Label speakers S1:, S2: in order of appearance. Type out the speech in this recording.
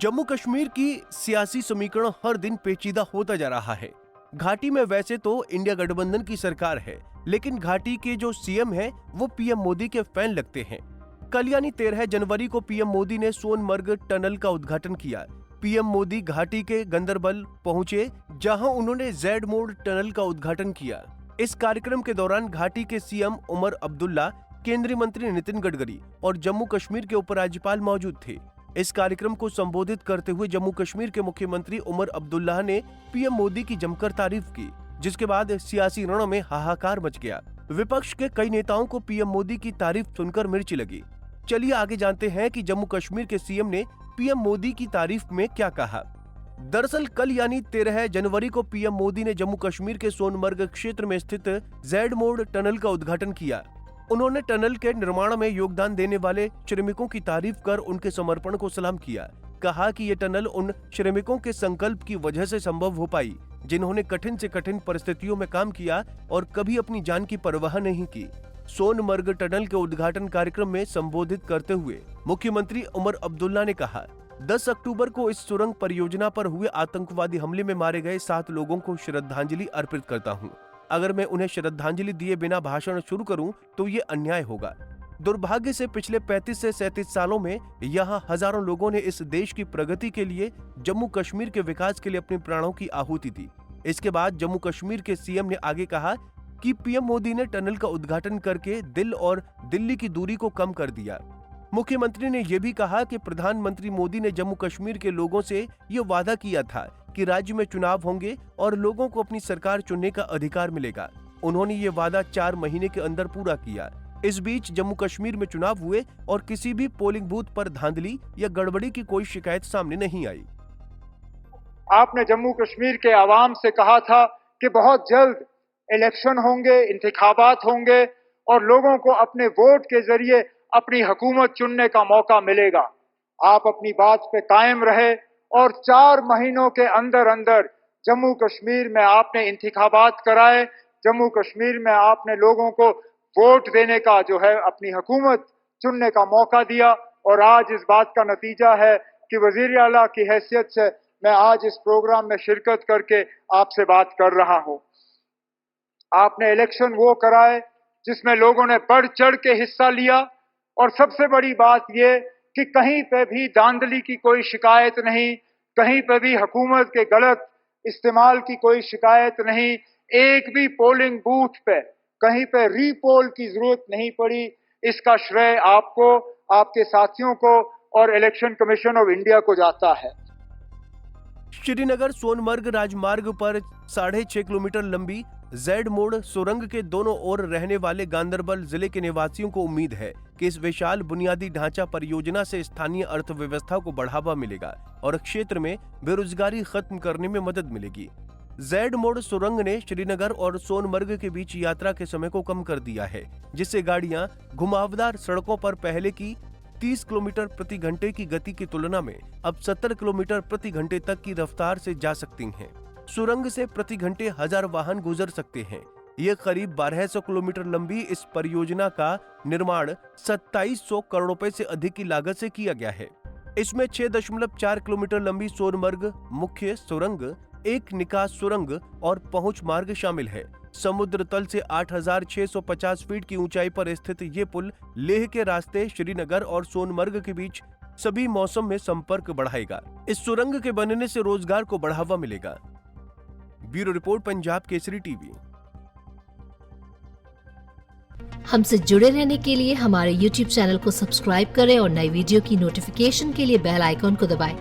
S1: जम्मू कश्मीर की सियासी समीकरण हर दिन पेचीदा होता जा रहा है। घाटी में वैसे तो इंडिया गठबंधन की सरकार है, लेकिन घाटी के जो सीएम हैं वो पीएम मोदी के फैन लगते हैं। कल यानी 13 जनवरी को पीएम मोदी ने सोनमर्ग टनल का उद्घाटन किया। पीएम मोदी घाटी के गंदरबल पहुंचे, जहां उन्होंने जेड मोड टनल का उद्घाटन किया। इस कार्यक्रम के दौरान घाटी के सीएम उमर अब्दुल्ला, केंद्रीय मंत्री नितिन गडकरी और जम्मू कश्मीर के उपराज्यपाल मौजूद थे। इस कार्यक्रम को संबोधित करते हुए जम्मू कश्मीर के मुख्यमंत्री उमर अब्दुल्ला ने पीएम मोदी की जमकर तारीफ की, जिसके बाद सियासी रण में हाहाकार मच गया। विपक्ष के कई नेताओं को पीएम मोदी की तारीफ सुनकर मिर्ची लगी। चलिए आगे जानते हैं कि जम्मू कश्मीर के सीएम ने पीएम मोदी की तारीफ में क्या कहा। दरअसल कल यानी 13 जनवरी को पीएम मोदी ने जम्मू कश्मीर के सोनमर्ग क्षेत्र में स्थित जेड मोड टनल का उद्घाटन किया। उन्होंने टनल के निर्माण में योगदान देने वाले श्रमिकों की तारीफ कर उनके समर्पण को सलाम किया। कहा कि ये टनल उन श्रमिकों के संकल्प की वजह से संभव हो पाई, जिन्होंने कठिन से कठिन परिस्थितियों में काम किया और कभी अपनी जान की परवाह नहीं की। सोनमर्ग टनल के उद्घाटन कार्यक्रम में संबोधित करते हुए मुख्यमंत्री उमर अब्दुल्ला ने कहा, 10 अक्टूबर को इस सुरंग परियोजना पर हुए आतंकवादी हमले में मारे गए 7 लोगों को श्रद्धांजलि अर्पित करता हूं। अगर मैं उन्हें श्रद्धांजलि दिए बिना भाषण शुरू करूं तो ये अन्याय होगा। दुर्भाग्य से पिछले 35 से 37 सालों में यहां हजारों लोगों ने इस देश की प्रगति के लिए, जम्मू कश्मीर के विकास के लिए अपने प्राणों की आहुति दी। इसके बाद जम्मू कश्मीर के सीएम ने आगे कहा कि पीएम मोदी ने टनल का उद्घाटन करके दिल और दिल्ली की दूरी को कम कर दिया। मुख्यमंत्री ने यह भी कहा कि प्रधानमंत्री मोदी ने जम्मू कश्मीर के लोगों से ये वादा किया था कि राज्य में चुनाव होंगे और लोगों को अपनी सरकार चुनने का अधिकार मिलेगा। उन्होंने ये वादा 4 महीने के अंदर पूरा किया। इस बीच जम्मू कश्मीर में चुनाव हुए और किसी भी पोलिंग बूथ पर धांधली या गड़बड़ी की कोई शिकायत सामने नहीं आई।
S2: आपने जम्मू कश्मीर के आवाम से कहा था कि बहुत जल्द इलेक्शन होंगे, इंतखाबात होंगे और लोगों को अपने वोट के जरिए अपनी हुकूमत चुनने का मौका मिलेगा। आप अपनी बात पे कायम रहे और 4 महीनों के अंदर अंदर जम्मू कश्मीर में आपने इंतखाबात कराए। जम्मू कश्मीर में आपने लोगों को वोट देने का जो है अपनी हुकूमत चुनने का मौका दिया और आज इस बात का नतीजा है कि वजीर आला की हैसियत से मैं आज इस प्रोग्राम में शिरकत करके आपसे बात कर रहा हूं। आपने इलेक्शन वो कराए जिसमें लोगों ने बढ़ चढ़ के हिस्सा लिया और सबसे बड़ी बात ये कि कहीं पे भी धांधली की कोई शिकायत नहीं, कहीं पे भी हुकूमत के गलत इस्तेमाल की कोई शिकायत नहीं। एक भी पोलिंग बूथ पे कहीं पे रीपोल की जरूरत नहीं पड़ी। इसका श्रेय आपको, आपके साथियों को और इलेक्शन कमीशन ऑफ इंडिया को जाता है।
S1: श्रीनगर सोनमर्ग राजमार्ग पर 6.5 किलोमीटर लंबी जेड मोड सुरंग के दोनों ओर रहने वाले गांदरबल जिले के निवासियों को उम्मीद है कि इस विशाल बुनियादी ढांचा परियोजना से स्थानीय अर्थव्यवस्था को बढ़ावा मिलेगा और क्षेत्र में बेरोजगारी खत्म करने में मदद मिलेगी। जेड मोड सुरंग ने श्रीनगर और सोनमर्ग के बीच यात्रा के समय को कम कर दिया है, जिससे गाड़ियां घुमावदार सड़कों पर पहले की 30 किलोमीटर प्रति घंटे की गति की तुलना में अब 70 किलोमीटर प्रति घंटे तक की रफ्तार से जा सकती हैं। सुरंग से प्रति घंटे 1000 वाहन गुजर सकते हैं। ये करीब 1200 किलोमीटर लंबी इस परियोजना का निर्माण 2700 करोड़ रुपए से अधिक की लागत से किया गया है। इसमें 6.4 किलोमीटर लंबी सोनमर्ग मुख्य सुरंग, एक निकास सुरंग और पहुंच मार्ग शामिल है। समुद्र तल से 8650 फीट की ऊंचाई पर स्थित ये पुल लेह के रास्ते श्रीनगर और सोनमर्ग के बीच सभी मौसम में संपर्क बढ़ाएगा। इस सुरंग के बनने से रोजगार को बढ़ावा मिलेगा। Bureau report, Punjab Kesari TV.
S3: हमसे जुड़े रहने के लिए हमारे YouTube चैनल को सब्सक्राइब करें और नई वीडियो की नोटिफिकेशन के लिए बेल आइकॉन को दबाएं।